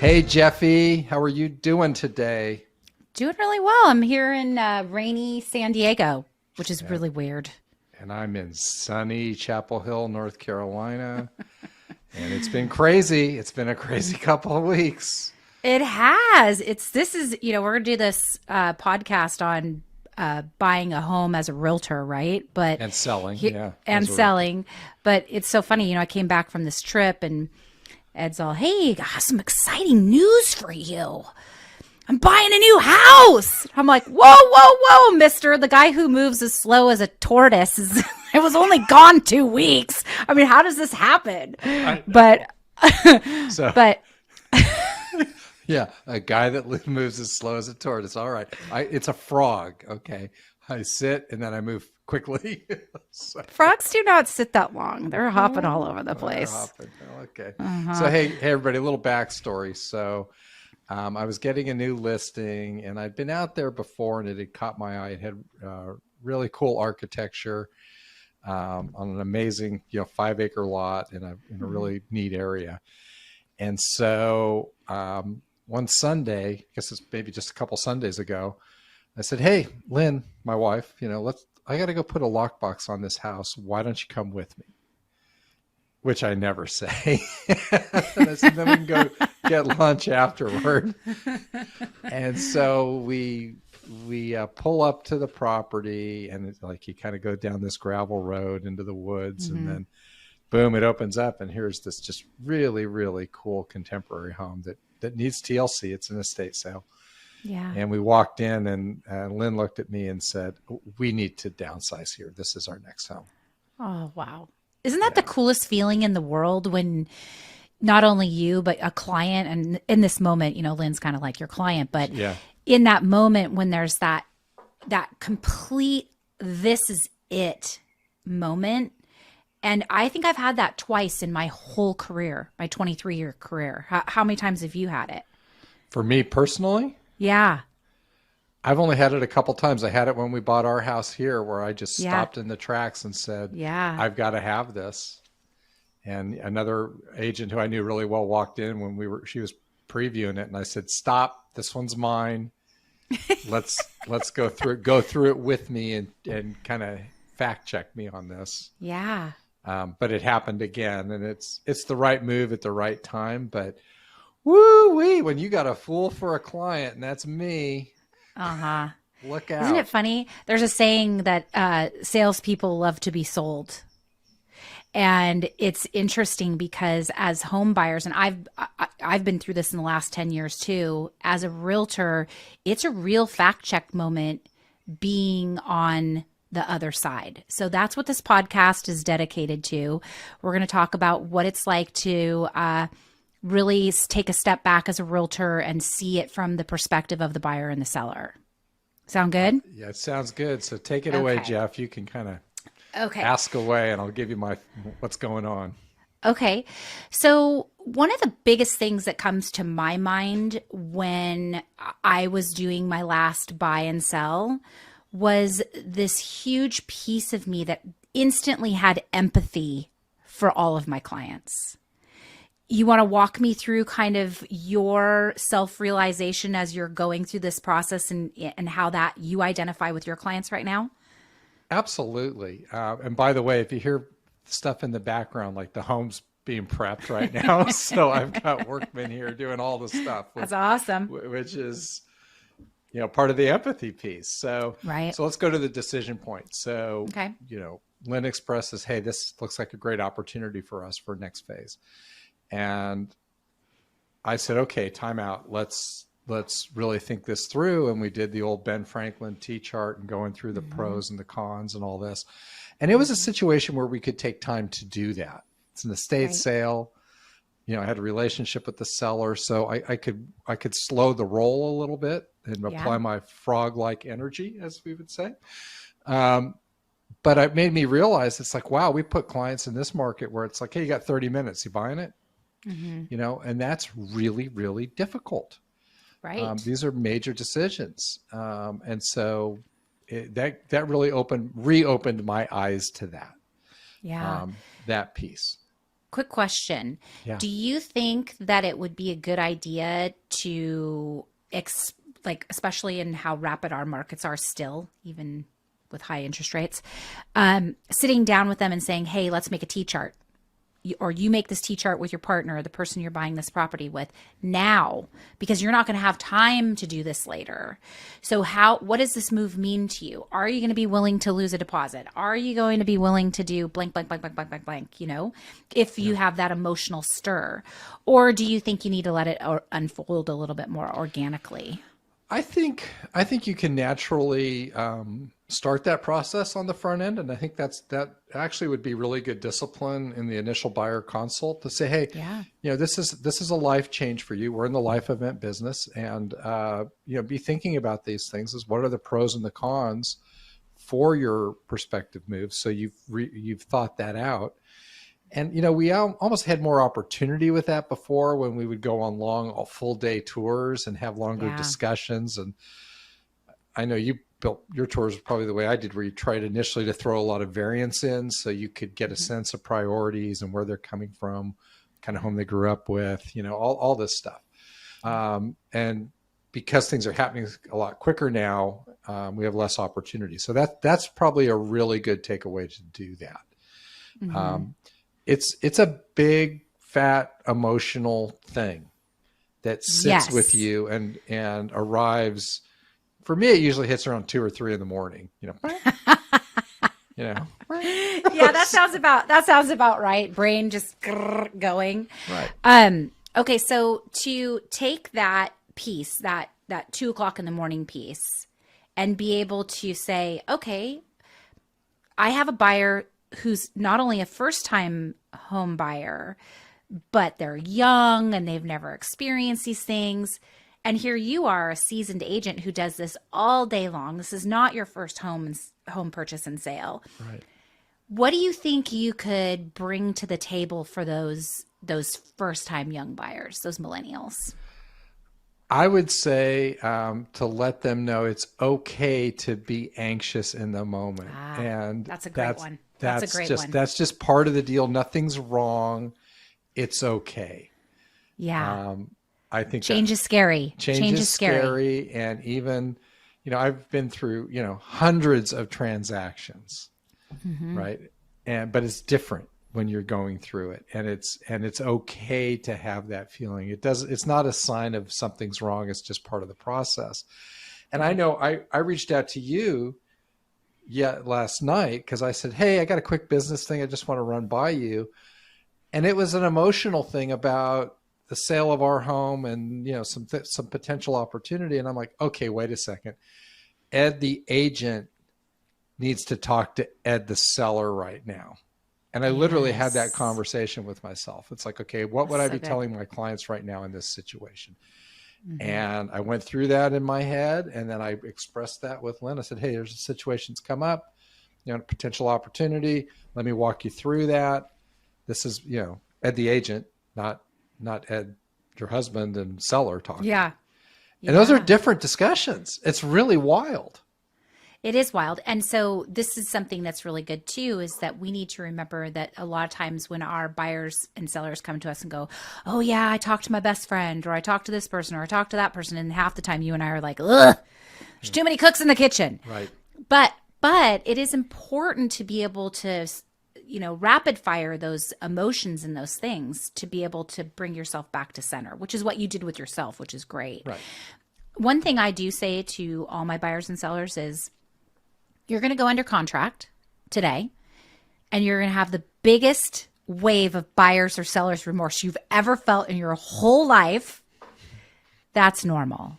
Hey, Jefi, how are you doing today? Doing really well. I'm here in rainy San Diego, which is And, really weird. and I'm in sunny Chapel Hill, North Carolina, and it's been crazy. It's been a crazy couple of weeks. It has. This is, we're going to do this podcast on buying a home as a realtor, right? But And selling, he, yeah, and as a realtor. selling. But it's so funny. I came back from this trip and Ed's all, hey, got some exciting news for you. I'm buying a new house. I'm like, whoa, whoa, whoa, mister. The guy who moves as slow as a tortoise is, I was only gone 2 weeks. I mean, how does this happen? I But, know. So, but yeah, a guy that moves as slow as a tortoise. All right. It's a frog. Okay. I sit and then I move quickly. So, frogs do not sit that long. They're hopping all over the they're place. hopping. Okay. So, Uh-huh. hey, everybody, a little backstory. So, I was getting a new listing, and I'd been out there before, and it had caught my eye. It had really cool architecture on an amazing, 5-acre lot in a Mhm. really neat area. And so one Sunday, I guess it's maybe just a couple Sundays ago, I said, "Hey, Lynn, my wife, I got to go put a lockbox on this house. Why don't you come with me?" Which I never say. And I said, "Then we can go get lunch afterward." And so we pull up to the property, and it's like you kind of go down this gravel road into the woods, and Mhm. then boom, it opens up, and here's this just really, really cool contemporary home that needs TLC. It's an estate sale. Yeah. And we walked in, and Lynn looked at me and said, "We need to downsize here. This is our next home." Oh, wow. Isn't that the Yeah, coolest feeling in the world when not only you, but a client, and in this moment, Lynn's kind of like your client, but yeah, in that moment when there's that complete this is it moment. And I think I've had that twice in my whole career, my 23-year career. How many times have you had it? for me personally, Yeah. I've only had it a couple times. I had it when we bought our house here, where I just Yeah. stopped in the tracks and said, Yeah. "I've got to have this." And another agent who I knew really well walked in when she was previewing it, and I said, "Stop, this one's mine. Let's go through it with me and kind of fact check me on this." Yeah. But it happened again, and it's the right move at the right time. But woo wee, when you got a fool for a client, and that's me, Uh-huh. look Isn't it out. funny? There's a saying that salespeople love to be sold. And it's interesting because as home buyers, and I've been through this in the last 10 years too, as a realtor, it's a real fact check moment being on the other side. So that's what this podcast is dedicated to. We're going to talk about what it's like to really take a step back as a realtor and see it from the perspective of the buyer and the seller. Sound good? Yeah, it sounds good. So take it away, Okay. Jeff. You can kind of Okay. ask away, and I'll give you my what's going on. Okay. So, one of the biggest things that comes to my mind when I was doing my last buy and sell was this huge piece of me that instantly had empathy for all of my clients. You want to walk me through kind of your self realization as you're going through this process and how that you identify with your clients right now? Absolutely. And by the way, if you hear stuff in the background, like the home's being prepped right now, so I've got workmen here doing all the stuff, That's awesome. which is part of the empathy piece. So Right. so let's go to the decision point. So Okay. Lynn expresses, "Hey, this looks like a great opportunity for us for next phase," and I said, "Okay, time out. Let's really think this through." And we did the old Ben Franklin T chart and going through the Hmm. pros and the cons and all this. And it was a situation where we could take time to do that. It's an estate Right. sale. I had a relationship with the seller, so I could slow the roll a little bit and Yeah. apply my frog-like energy, as we would say. Um, but it made me realize it's like, wow, we put clients in this market where it's like, hey, you got 30 minutes, you buying it? Hmm. And that's really, really difficult. Right. These are major decisions, and so that really reopened my eyes to Yeah. that piece. quick question. Yeah. Do you think that it would be a good idea to like, especially in how rapid our markets are still, even with high interest rates, sitting down with them and saying, hey, let's make a T chart, or you make this T chart with your partner or the person you're buying this property with now, because you're not going to have time to do this later. So what does this move mean to you? Are you going to be willing to lose a deposit? Are you going to be willing to do blank, blank, blank, blank, blank, blank, blank, if you have that emotional stir? Or do you think you need to let it unfold a little bit more organically? I think you can naturally start that process on the front end, and I think that actually would be really good discipline in the initial buyer consult to say, hey, Yeah. this is a life change for you. We're in the life event business, and be thinking about these things. Is what are the pros and the cons for your prospective move? So you've thought that out. And, we almost had more opportunity with that before, when we would go on long, full day tours and have longer Yeah. discussions. And I know you built your tours probably the way I did, where you tried initially to throw a lot of variance in so you could get a sense of priorities and where they're coming from, kind of home they grew up with, all this stuff. And because things are happening a lot quicker now, we have less opportunity. So that's probably a really good takeaway to do that. Mm-hmm. It's a big, fat, emotional thing that sits with Yes. you and arrives. For me, it usually hits around 2 or 3 in the morning. Yeah, that sounds about right. Brain just going. Right. Okay, so to take that piece, that 2 o'clock in the morning piece, and be able to say, okay, I have a buyer who's not only a first time home buyer, but they're young and they've never experienced these things. And here you are, a seasoned agent who does this all day long. This is not your first home purchase and sale. Right. What do you think you could bring to the table for those first time young buyers, those millennials? I would say to let them know it's okay to be anxious in the moment, and That's a great one. That's a great one. that's just part of the deal. Nothing's wrong. It's okay. Yeah. I think Change is scary. change is scary, and even, I've been through, hundreds of transactions, right? But it's different when you're going through it, and it's okay to have that feeling. It's not a sign of something's wrong. It's just part of the process. And I know I reached out to you last night because I said, hey, I got a quick business thing I just want to run by you. And it was an emotional thing about the sale of our home and, some potential opportunity. And I'm like, okay, wait a second. Ed, the agent, needs to talk to Ed, the seller, right now. And I literally had that conversation with myself. It's like, okay, what would I be telling my clients right now in this situation? And I went through that in my head, and then I expressed that with Lynn. I said, hey, there's a situation's come up, potential opportunity. Let me walk you through that. This is, Ed, the agent, not Ed, your husband and seller talking. Yeah. And those are different discussions. It's really wild. It is wild. And so this is something that's really good too, is that we need to remember that a lot of times when our buyers and sellers come to us and go, oh yeah, I talked to my best friend, or I talked to this person, or I talked to that person. And half the time you and I are like, ugh, there's too many cooks in the kitchen. Right. But it is important to be able to, rapid fire those emotions and those things to be able to bring yourself back to center, which is what you did with yourself, which is great. Right. One thing I do say to all my buyers and sellers is, you're going to go under contract today, and you're going to have the biggest wave of buyer's or seller's remorse you've ever felt in your whole life. That's normal.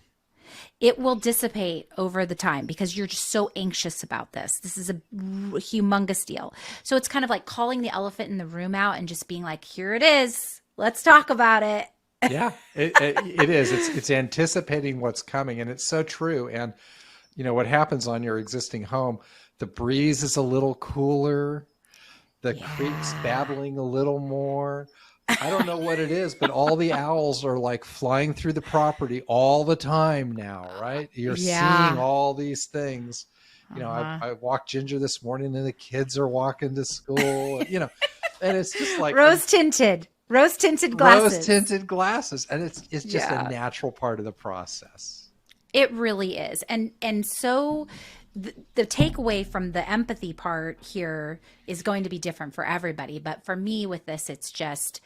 It will dissipate over the time because you're just so anxious about this. This is a humongous deal. So it's kind of like calling the elephant in the room out and just being like, here it is. Let's talk about it. Yeah, it is. It's anticipating what's coming, and it's so true. And what happens on your existing home, the breeze is a little cooler, the creek's babbling a little more. I don't know what it is, but all the owls are like flying through the property all the time now, right? You're seeing all these things. I walked Ginger this morning, and the kids are walking to school. And it's just like Rose tinted rose glasses. tinted glasses. And it's just a Yeah. natural part of the process. It really is. And so the takeaway from the empathy part here is going to be different for everybody, but for me with this it's just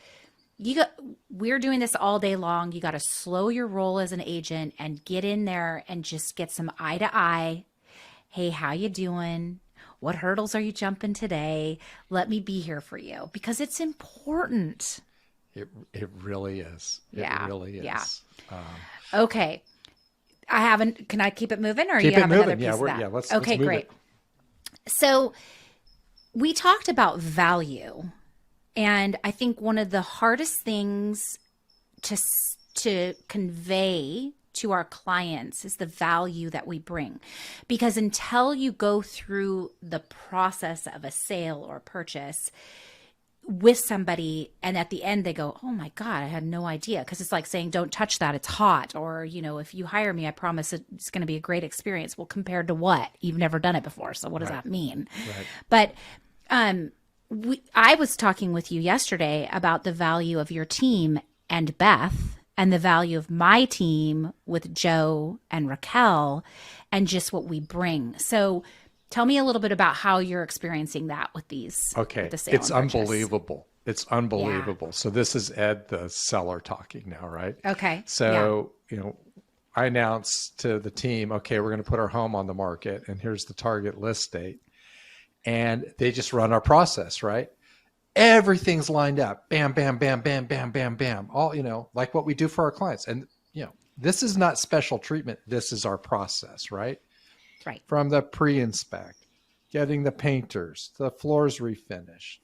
you got we're doing this all day long. You got to slow your roll as an agent and get in there and just get some eye to eye. Hey, how you doing? What hurdles are you jumping today? Let me be here for you because it's important. It really is. It Yeah. really Yeah. is. Okay. I haven't. Can I keep it moving, or Keep you it have another moving. piece Yeah, of that? let's Okay, move great. it. So we talked about value, and I think one of the hardest things to convey to our clients is the value that we bring, because until you go through the process of a sale or purchase with somebody and at the end they go, oh my god, I had no idea, because it's like saying don't touch that, it's hot, or if you hire me I promise it's going to be a great experience. Well, compared to what? You've never done it before, so what does Right. that mean? Right. But I was talking with you yesterday about the value of your team and Beth and the value of my team with Joe and Raquel and just what we bring. So tell me a little bit about how you're experiencing that with with Okay. the sale It's and purchase. unbelievable. It's Yeah. unbelievable. So this is Ed, the seller, talking now, right? Okay. Yeah. So, I announced to the team, okay, we're going to put our home on the market and here's the target list date. And they just run our process, right? Everything's lined up. Bam, bam, bam, bam, bam, bam, bam. All, like what we do for our clients. And, this is not special treatment. This is our process, right? Right. From the pre-inspect, getting the painters, the floors refinished,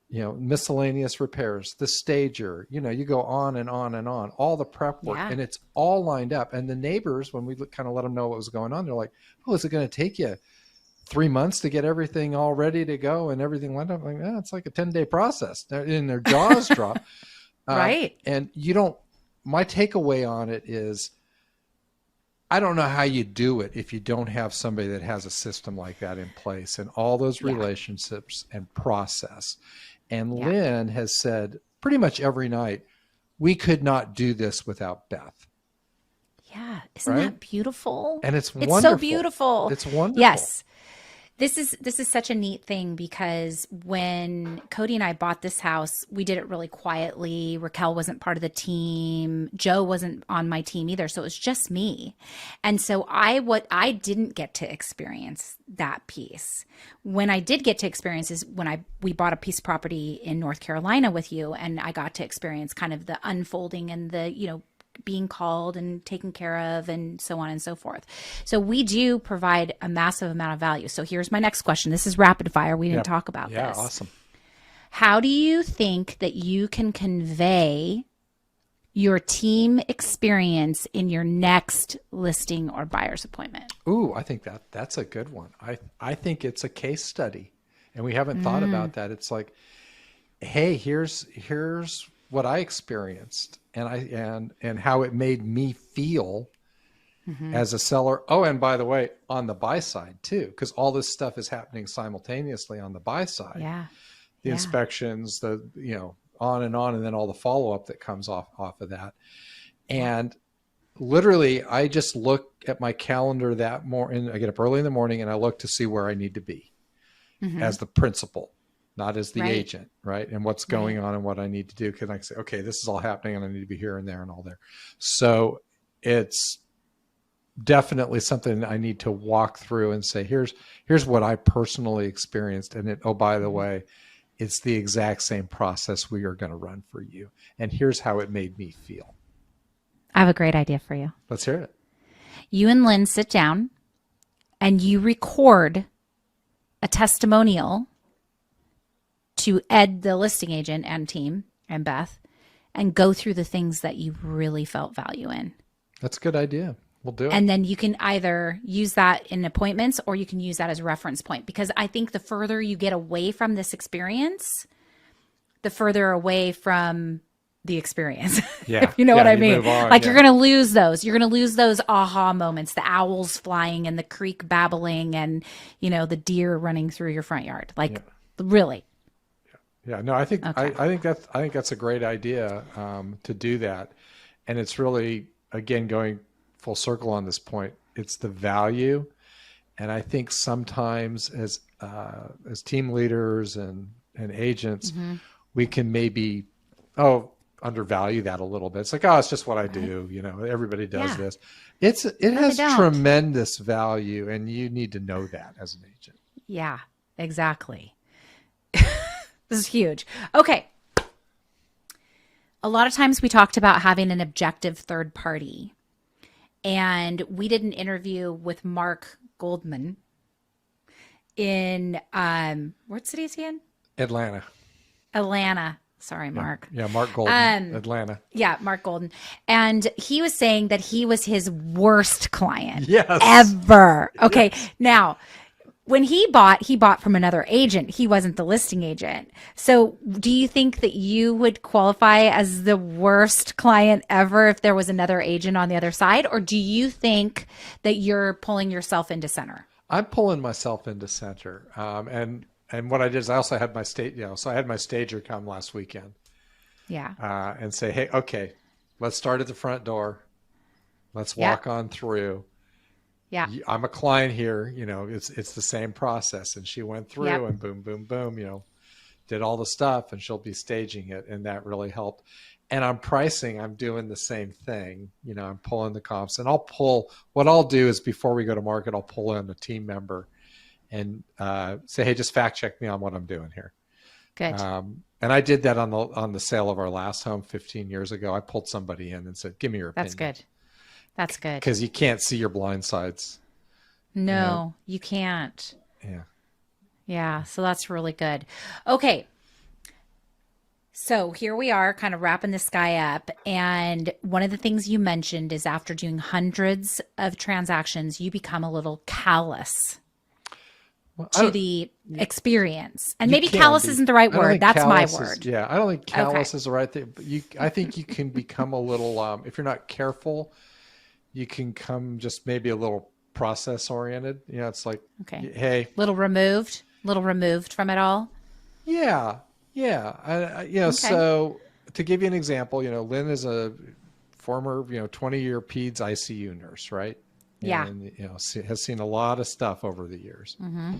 miscellaneous repairs, the stager, you go on and on and on, all the prep work, Yeah. and it's all lined up. And the neighbors, when we kind of let them know what was going on, they're like, oh, is it going to take you 3 months to get everything all ready to go and everything lined up? I'm like, it's like a 10-day process. They're in their jaws drop. Right. And my takeaway on it is, I don't know how you do it if you don't have somebody that has a system like that in place and all those Yeah. relationships and process. And Yeah. Lynn has said pretty much every night, we could not do this without Beth. Yeah. Isn't Right? that beautiful? And it's It's wonderful. so beautiful. It's wonderful. Yes. This is such a neat thing, because when Cody and I bought this house, we did it really quietly. Raquel wasn't part of the team. Joe wasn't on my team either, so it was just me. And so I didn't get to experience that piece. When I did get to experience is when we bought a piece of property in North Carolina with you, and I got to experience kind of the unfolding and the, being called and taken care of and so on and so forth. So we do provide a massive amount of value. So here's my next question. This is rapid fire. We didn't talk about this. Yeah, awesome. How do you think that you can convey your team experience in your next listing or buyer's appointment? Ooh, I think that's a good one. I think it's a case study, and we haven't thought about that. It's like, hey, here's what I experienced, and how it made me feel as a seller. Oh, and by the way, on the buy side too, because all this stuff is happening simultaneously on the buy side. Yeah. The inspections, on, and then all the follow up that comes off of that. And literally, I just look at my calendar that morning. I get up early in the morning and I look to see where I need to be as the principal, not as the agent, right? And what's going on and what I need to do. Because I can say, okay, this is all happening and I need to be here and there and all there. So it's definitely something I need to walk through and say, here's what I personally experienced. And by the way, it's the exact same process we are going to run for you. And here's how it made me feel. I have a great idea for you. Let's hear it. You and Lynn sit down and you record a testimonial to Ed, the listing agent, and team, and Beth, and go through the things that you really felt value in. That's a good idea. We'll do it. And then you can either use that in appointments or you can use that as a reference point, because I think the further you get away from this experience, the further away from the experience. Yeah. If you know what I mean? Move on, Like you're going to lose those. You're going to lose those aha moments, the owls flying and the creek babbling and, the deer running through your front yard. Like really. Yeah, no, I think Okay. I think that's a great idea to do that, and it's really again going full circle on this point. It's the value, and I think sometimes as team leaders and agents, Mm-hmm. we can maybe undervalue that a little bit. It's like, oh, it's just what I Right. do. Everybody does Yeah. this. It No, they has don't. tremendous value, and you need to know that as an agent. Yeah, exactly. This is huge. Okay. A lot of times we talked about having an objective third party, and we did an interview with Mark Goldman in what city is he in? Atlanta. Atlanta. Sorry, Yeah. Mark. Yeah. Mark Golden, Um, Atlanta. yeah, Mark Golden. And he was saying that he was his worst client Yes. ever. Okay. Yes. Now, when he bought from another agent. He wasn't the listing agent. So, do you think that you would qualify as the worst client ever if there was another agent on the other side? Or do you think that you're pulling yourself into center? I'm pulling myself into center. And what I did is I also had my so I had my stager come last weekend Yeah. and say, hey, okay, let's start at the front door. Let's Yeah. walk on through. Yeah. I'm a client here. It's the same process. And she went through Yep. and boom, boom, boom, did all the stuff, and she'll be staging it. And that really helped. And I'm pricing, I'm doing the same thing. I'm pulling the comps, and what I'll do is before we go to market, I'll pull in a team member and say, hey, just fact check me on what I'm doing here. Good. And I did that on the sale of our last home 15 years ago. I pulled somebody in and said, give me your That's opinion, good. That's good. because you can't see your blind sides. No, you can't. Yeah. Yeah, so that's really good. Okay, so here we are kind of wrapping this guy up. And one of the things you mentioned is after doing hundreds of transactions, you become a little callous Well, to the experience. And you maybe can callous be. isn't the right I don't word. think That's my callous is, word. yeah, I don't think Okay. callous is the right thing. But I think you can become a little, if you're not careful, you can come just maybe a little process oriented. It's like, Okay. hey, Little removed from it all. yeah, yeah. Okay. So to give you an example, Lynn is a former, 20-year peds ICU nurse, right? Yeah. And, has seen a lot of stuff over the years. Mm-hmm.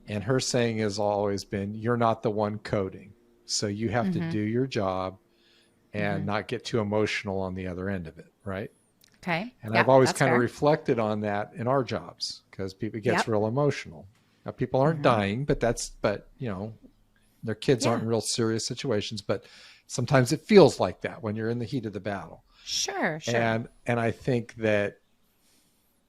And her saying has always been, you're not the one coding. So you have to Mm-hmm. do your job Mm-hmm. and not get too emotional on the other end of it, right? Okay. And Yeah, I've always that's kind of fair. reflected on that in our jobs, because people gets Yep. real emotional. Now, people aren't Mm-hmm. dying, but their kids aren't Yeah. in real serious situations, but sometimes it feels like that when you're in the heat of the battle. Sure, sure. And I think that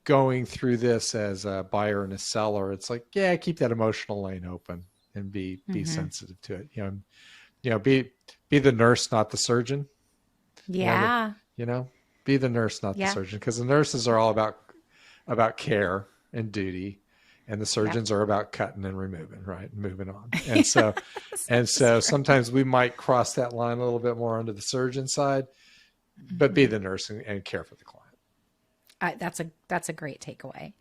going through this as a buyer and a seller, it's like, yeah, keep that emotional lane open and be Mm-hmm. sensitive to it. Be the nurse, not the surgeon. You know, the, Yeah. you know, be the nurse, not the Yeah. surgeon, because the nurses are all about care and duty, and the Yep. surgeons are about cutting and removing, right, and moving on. And so That's true. sometimes we might cross that line a little bit more onto the surgeon side, but be Mm-hmm. the nurse and care for the client. That's a great takeaway.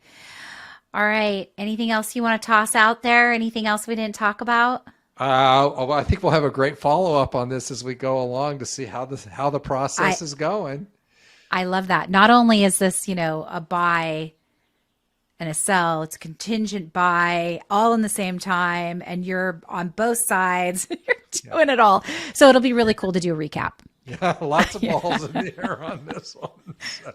All right. Anything else you want to toss out there? Anything else we didn't talk about? I think we'll have a great follow up on this as we go along to see how the I process is going. I love that. Not only is this, a buy and a sell, it's a contingent buy all in the same time, and you're on both sides. You're Yeah, doing it all. So it'll be really cool to do a recap. yeah, lots of Yeah. balls in the air on this one. So.